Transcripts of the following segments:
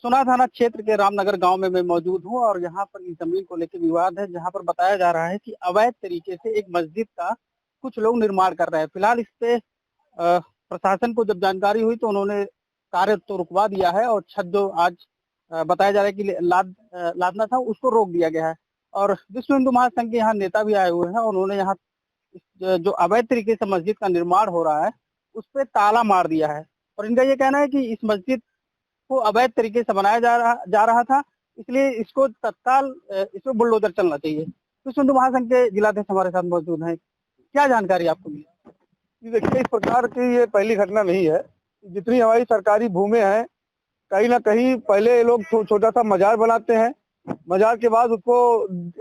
सुना थाना क्षेत्र के रामनगर गांव में मैं मौजूद हूं और यहाँ पर इस जमीन को लेकर विवाद है, जहां पर बताया जा रहा है कि अवैध तरीके से एक मस्जिद का कुछ लोग निर्माण कर रहे हैं। फिलहाल इस पे प्रशासन को जब जानकारी हुई तो उन्होंने कार्य तो रुकवा दिया है और छत जो आज बताया जा रहा है कि लादना था उसको रोक दिया गया है। और विश्व हिंदू महासंघ के यहाँ नेता भी आए हुए हैं और उन्होंने यहाँ जो अवैध तरीके से मस्जिद का निर्माण हो रहा है उस पर ताला मार दिया है। और इनका ये कहना है कि इस मस्जिद को अवैध तरीके से बनाया जा रहा था, इसलिए इसको तत्काल इसमें बुलडोजर चलना चाहिए। विश्व हिंदू महासंघ के जिलाध्यक्ष हमारे साथ मौजूद हैं, क्या जानकारी आपको मिली? देखिए, इस प्रकार की ये पहली घटना नहीं है। जितनी हमारी सरकारी भूमि है, कहीं ना कहीं पहले ये लोग छोटा सा मजार बनाते हैं। मजार के बाद उसको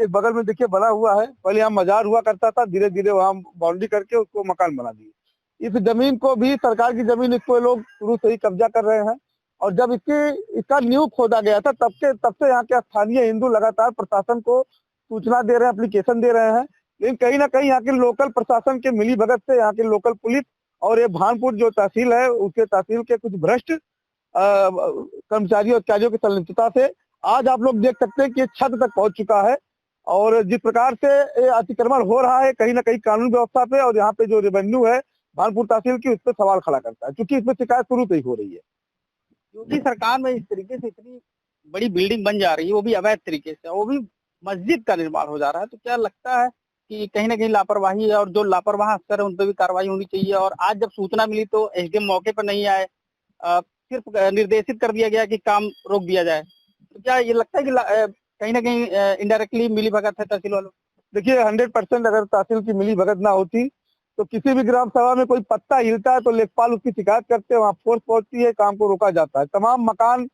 एक बगल में देखिए बना हुआ है, पहले यहाँ मजार हुआ करता था, धीरे धीरे वहाँ बाउंड्री करके उसको मकान बना दिए। इस जमीन को भी सरकार की जमीन, इसको लोग शुरू से ही कब्जा कर रहे हैं। और जब इसका नींव खोदा गया था तब से यहाँ के स्थानीय हिंदू लगातार प्रशासन को सूचना दे रहे हैं, एप्लीकेशन दे रहे हैं। लेकिन कहीं ना कहीं यहाँ के लोकल प्रशासन के मिली भगत से यहाँ के लोकल पुलिस और ये भानपुर जो तहसील है उसके तहसील के कुछ भ्रष्ट कर्मचारियों अधिकारियों की संलिप्तता से आज आप लोग देख सकते हैं कि छत तक पहुंच चुका है। और जिस प्रकार से ये अतिक्रमण हो रहा है कहीं ना कहीं कानून व्यवस्था पे और यहाँ पे जो रेवेन्यू है भानपुर तहसील की, उस पर सवाल खड़ा करता है, क्योंकि इसमें शिकायत शुरू से ही हो रही है। योगी सरकार में इस तरीके से इतनी बड़ी बिल्डिंग बन जा रही है, वो भी अवैध तरीके से, वो भी मस्जिद का निर्माण हो जा रहा है, तो क्या लगता है कि कहीं ना कहीं लापरवाही है और जो लापरवाह अफसर है उन पर भी कार्रवाई होनी चाहिए? और आज जब सूचना मिली तो एसडीएम मौके पर नहीं आए, सिर्फ निर्देशित कर दिया गया कि काम रोक दिया जाए, तो क्या ये लगता है कि कहीं ना कहीं इनडायरेक्टली मिली भगत है तहसील वालों? देखिए, 100% अगर तहसील की मिली भगत ना होती तो किसी भी ग्राम सभा में कोई पत्ता हिलता है तो लेखपाल उसकी शिकायत करते हैं, वहाँ फोर्स पहुंचती है, काम को रोका जाता है। तमाम मकान,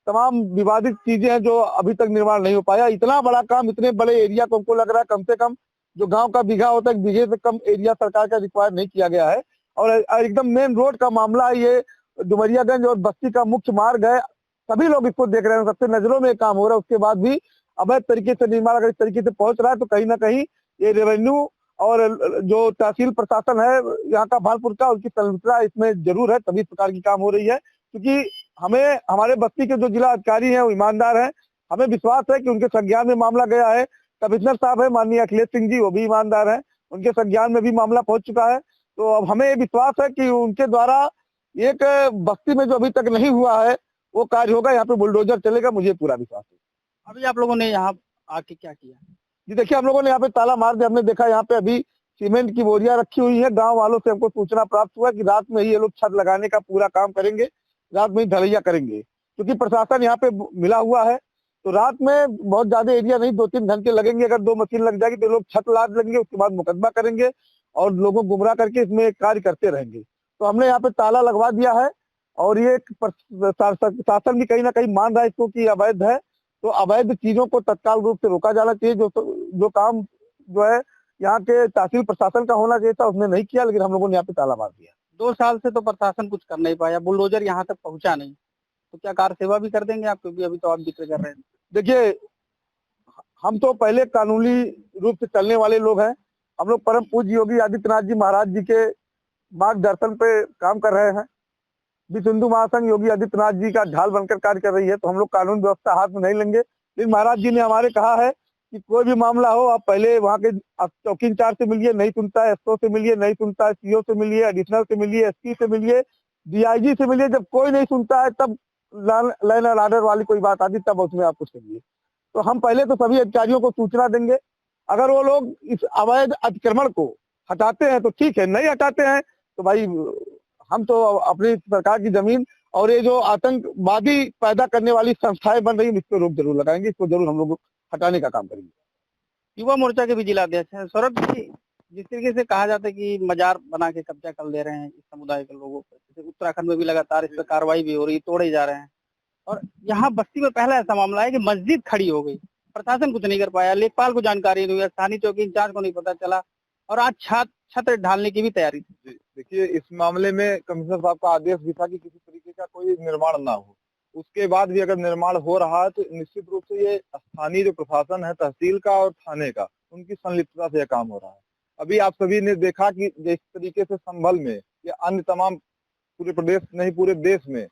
तमाम विवादित चीजें हैं जो अभी तक निर्माण नहीं हो पाया। इतना बड़ा काम, इतने बड़े एरिया को हमको लग रहा है कम से कम जो गांव का बीघा होता है, बीघे से कम एरिया सरकार का रिक्वायर नहीं किया गया है। और एकदम मेन रोड का मामला है ये, डुमरियागंज और बस्ती का मुख्य मार्ग है, सभी लोग इसको देख रहे हैं, सबसे नजरों में काम हो रहा है। उसके बाद भी अवैध तरीके से निर्माण अगर इस तरीके से पहुंच रहा है तो कहीं ना कहीं ये रेवेन्यू और जो तहसील प्रशासन है यहाँ का भानपुर का, उसकी संलिप्तता इसमें जरूर है, तभी इस प्रकार की काम हो रही है। क्योंकि हमें, हमारे बस्ती के जो जिला अधिकारी हैं वो ईमानदार हैं, हमें विश्वास है कि उनके संज्ञान में मामला गया है। कमिश्नर साहब है माननीय अखिलेश सिंह जी, वो भी ईमानदार हैं, उनके संज्ञान में भी मामला पहुंच चुका है। तो अब हमें विश्वास है कि उनके द्वारा एक बस्ती में जो अभी तक नहीं हुआ है वो कार्य होगा, यहाँ पे बुलडोजर चलेगा, मुझे पूरा विश्वास है। अभी आप लोगों ने यहाँ आके क्या किया? जी देखिए, हम लोगों ने यहाँ पे ताला मार दिया। हमने देखा यहाँ पे अभी सीमेंट की बोरियां रखी हुई है। गांव वालों से हमको सूचना प्राप्त हुआ कि रात में ही ये लोग छत लगाने का पूरा काम करेंगे, रात में ही ढलैया करेंगे, क्योंकि प्रशासन यहाँ पे मिला हुआ है। तो रात में बहुत ज्यादा एरिया नहीं, 2-3 घंटे लगेंगे। अगर 2 मशीन लग जाएगी तो लोग छत लाद लेंगे, उसके बाद मुकदमा करेंगे और लोगों को गुमराह करके इसमें कार्य करते रहेंगे। तो हमने यहाँ पे ताला लगवा दिया है और ये शासन भी कहीं ना कहीं मान रहा है इसको कि अवैध है। तो अवैध चीजों को तत्काल रूप से रोका जाना चाहिए। जो काम जो है यहाँ के तहसील प्रशासन का होना चाहिए था उसने नहीं किया, लेकिन हम लोगों ने यहाँ पे ताला मार दिया। 2 साल से तो प्रशासन कुछ कर नहीं पाया, बुलडोजर यहाँ तक पहुंचा नहीं, तो क्या कार सेवा भी कर देंगे आप? क्योंकि अभी तो आप जिक्र कर रहे हैं। देखिए, हम तो पहले कानूनी रूप से चलने वाले लोग हैं। हम लोग परम पूज्य योगी आदित्यनाथ जी महाराज जी के मार्गदर्शन पे काम कर रहे हैं। विश्व हिंदू महासंघ योगी आदित्यनाथ जी का ढाल बनकर कार्य कर रही है, तो हम लोग कानून व्यवस्था हाथ में नहीं लेंगे। लेकिन महाराज जी ने हमारे कहा है कि कोई भी मामला हो आप पहले वहाँ के चौकी इंचार्ज से मिलिए, नहीं सुनता है एसओ से मिलिए, नहीं सुनता है सीओ से मिलिए, एडिशनल से मिलिए, एसपी से मिलिए, डीआईजी से मिलिए। जब कोई नहीं सुनता है तब लाइन एंड ऑर्डर वाली कोई बात आती तब उसमें आप कुछ करिए। तो हम पहले तो सभी अधिकारियों को सूचना देंगे। अगर वो लोग इस अवैध अतिक्रमण को हटाते हैं तो ठीक है, नहीं हटाते हैं तो भाई हम तो अपनी सरकार की जमीन और ये जो आतंकवादी पैदा करने वाली संस्थाएं बन रही है इस पर रोक जरूर लगाएंगे, इसको जरूर हम लोग हटाने का काम करेंगे। युवा मोर्चा के भी जिलाध्यक्ष हैं सौरभ जी, जिस तरीके से कहा जाता है कि मजार बना के कब्जा कर ले रहे हैं इस समुदाय के लोगों पर, जैसे उत्तराखंड में भी लगातार इस पर कार्रवाई भी हो रही है, तोड़े जा रहे हैं, और यहाँ बस्ती में पहला ऐसा मामला है कि मस्जिद खड़ी हो गई, प्रशासन कुछ नहीं कर पाया, लेखपाल को जानकारी नहीं हुई, स्थानीय चौकी इंचार्ज को नहीं पता चला, और आज छत ढालने की भी तैयारी थी। देखिए, इस मामले में कमिश्नर साहब का आदेश भी था कि किसी तरीके का कोई निर्माण ना हो। उसके बाद भी अगर निर्माण हो रहा है तो निश्चित रूप से ये स्थानीय जो प्रशासन है तहसील का और थाने का, उनकी संलिप्तता से यह काम हो रहा है। अभी आप सभी ने देखा कि जिस तरीके से संभल में या अन्य तमाम पूरे प्रदेश नहीं पूरे देश में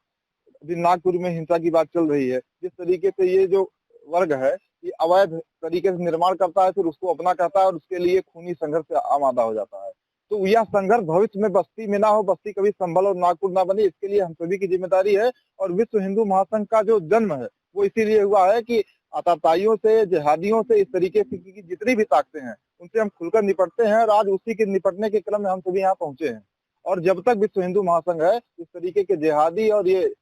अभी नागपुर में हिंसा की बात चल रही है, जिस तरीके से ये जो वर्ग है ये अवैध तरीके से निर्माण करता है, फिर उसको अपना कहता है और उसके लिए खूनी संघर्ष से आमादा हो जाता है। तो यह संघर्ष भविष्य में बस्ती में ना हो, बस्ती कभी संभल और नागपुर ना बने, इसके लिए हम सभी की जिम्मेदारी है। और विश्व हिंदू महासंघ का जो जन्म है वो इसीलिए हुआ है कि आतताइयों से, जिहादियों से, इस तरीके की जितनी भी ताकतें हैं उनसे हम खुलकर निपटते हैं और आज उसी के निपटने के क्रम में हम सभी यहाँ पहुंचे हैं। और जब तक विश्व हिंदू महासंघ है, इस तरीके के जिहादी और ये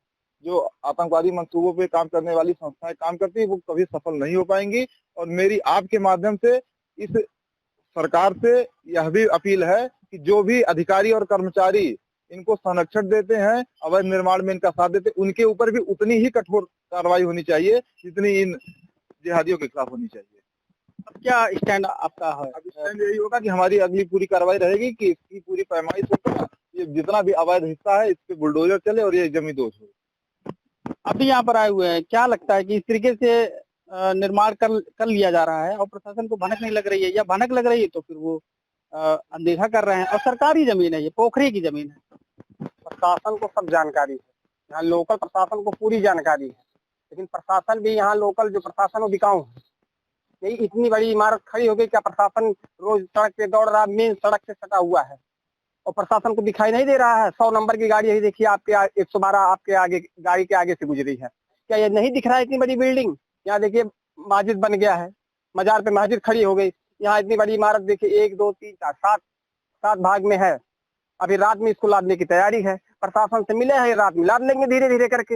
जो आतंकवादी मंसूबों पे काम करने वाली संस्थाएं काम करती है वो कभी सफल नहीं हो पाएंगी। और मेरी आपके माध्यम से इस सरकार से यह भी अपील है कि जो भी अधिकारी और कर्मचारी इनको संरक्षण देते हैं, अवैध निर्माण में इनका साथ देते हैं, उनके ऊपर भी उतनी ही कठोर कार्रवाई होनी चाहिए जितनी इन जिहादियों के खिलाफ होनी चाहिए। अब क्या स्टैंड आपका है? अब स्टैंड यही होगा कि हमारी अगली पूरी कार्रवाई रहेगी कि इसकी पूरी पैमाइश होकर ये जितना भी अवैध हिस्सा है इस पे बुलडोजर चले और ये जमींदोज हो। अभी यहाँ पर आए हुए हैं, क्या लगता है कि इस तरीके से निर्माण कर लिया जा रहा है और प्रशासन को भनक नहीं लग रही है, या भनक लग रही है तो फिर वो अनदेखा कर रहे हैं? और सरकारी जमीन है, ये पोखरी की जमीन है। प्रशासन को सब जानकारी है, यहाँ लोकल प्रशासन को पूरी जानकारी है, लेकिन प्रशासन भी यहाँ लोकल जो प्रशासन वो बिकाऊ है। यही इतनी बड़ी इमारत खड़ी हो गई, क्या प्रशासन रोज सड़क पे दौड़ रहा, मेन सड़क से सटा हुआ है और प्रशासन को दिखाई नहीं दे रहा है? 100 नंबर की गाड़ी यही देखिए, आपके 112 आपके आगे गाड़ी के आगे से गुजरी है, क्या ये नहीं दिख रहा है? इतनी बड़ी बिल्डिंग, यहाँ देखिए मस्जिद बन गया है, मजार पे मस्जिद खड़ी हो गई। यहाँ इतनी बड़ी इमारत देखिए, 1 2 3 4 7 भाग में है। अभी रात में इसको लादने की तैयारी है, प्रशासन से मिले हैं, रात में लाद लेंगे धीरे धीरे करके।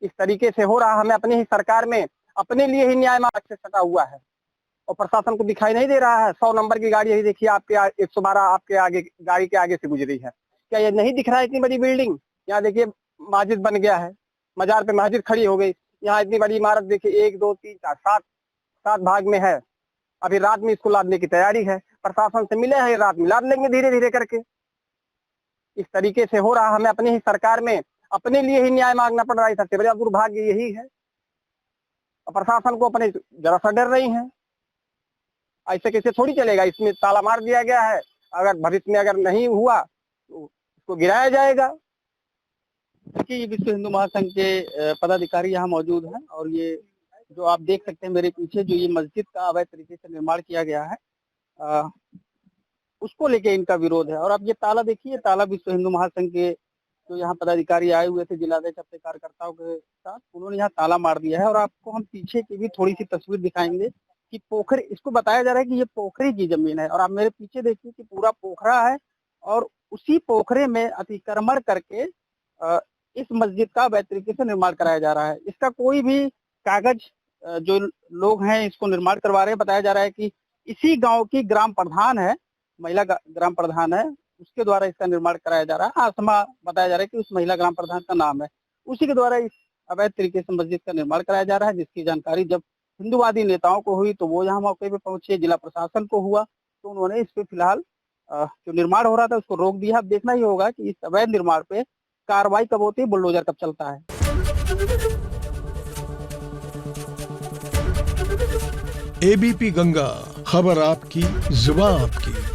इस तरीके से हो रहा, हमें अपनी ही सरकार में अपने लिए ही न्याय मार्ग से सटा हुआ है और प्रशासन को दिखाई नहीं दे रहा है। 100 नंबर की गाड़ी यही देखिए, आपके 112 आपके आगे गाड़ी के आगे से गुजरी है, क्या ये नहीं दिख रहा है? इतनी बड़ी बिल्डिंग, यहाँ देखिए मस्जिद बन गया है, मजार पे मस्जिद खड़ी हो गई। यहाँ इतनी बड़ी इमारत देखिए, 1 2 3 4 7 भाग में है। अभी रात में इसको लादने की तैयारी है, प्रशासन से मिले हैं, रात में लाद लेंगे धीरे धीरे करके। इस तरीके से हो रहा, हमें अपनी ही सरकार में अपने लिए ही न्याय मांगना पड़ रहा है। सबसे बड़ा दुर्भाग्य यही है और प्रशासन को अपने जरा सा डर रही है। ऐसे कैसे थोड़ी चलेगा, इसमें ताला मार दिया गया है, अगर भविष्य में अगर नहीं हुआ तो इसको गिराया जाएगा। देखिए विश्व हिंदू महासंघ के पदाधिकारी यहाँ मौजूद हैं और ये जो आप देख सकते हैं मेरे पीछे, जो ये मस्जिद का अवैध तरीके से निर्माण किया गया है उसको लेके इनका विरोध है। और अब ये ताला देखिए, ताला विश्व हिंदू महासंघ के जो यहाँ पदाधिकारी आए हुए थे जिलाध्यक्ष अपने कार्यकर्ताओं के साथ, उन्होंने यहाँ ताला मार दिया है। और आपको हम पीछे की भी थोड़ी सी तस्वीर दिखाएंगे कि पोखरी, इसको बताया जा रहा है कि ये पोखरी की जमीन है। और आप मेरे पीछे देखिए कि पूरा पोखरा है और उसी पोखरे में अतिक्रमण करके इस मस्जिद का अवैध तरीके से निर्माण कराया जा रहा है। इसका कोई भी कागज जो लोग हैं इसको निर्माण करवा रहे हैं, बताया जा रहा है कि इसी गांव की ग्राम प्रधान है, महिला ग्राम प्रधान है, उसके द्वारा इसका निर्माण कराया जा रहा है। आसमा बताया जा रहा है कि उस महिला ग्राम प्रधान का नाम है, उसी के द्वारा इस अवैध तरीके से मस्जिद का निर्माण कराया जा रहा है। जिसकी जानकारी जब हिंदूवादी नेताओं को हुई तो वो यहाँ मौके पे पहुंचे, जिला प्रशासन को हुआ तो उन्होंने इस पे फिलहाल जो निर्माण हो रहा था उसको रोक दिया। अब देखना ही होगा कि इस अवैध निर्माण पे कार्रवाई कब होती है, बुलडोजर कब चलता है। एबीपी गंगा, खबर आपकी, जुबान आपकी।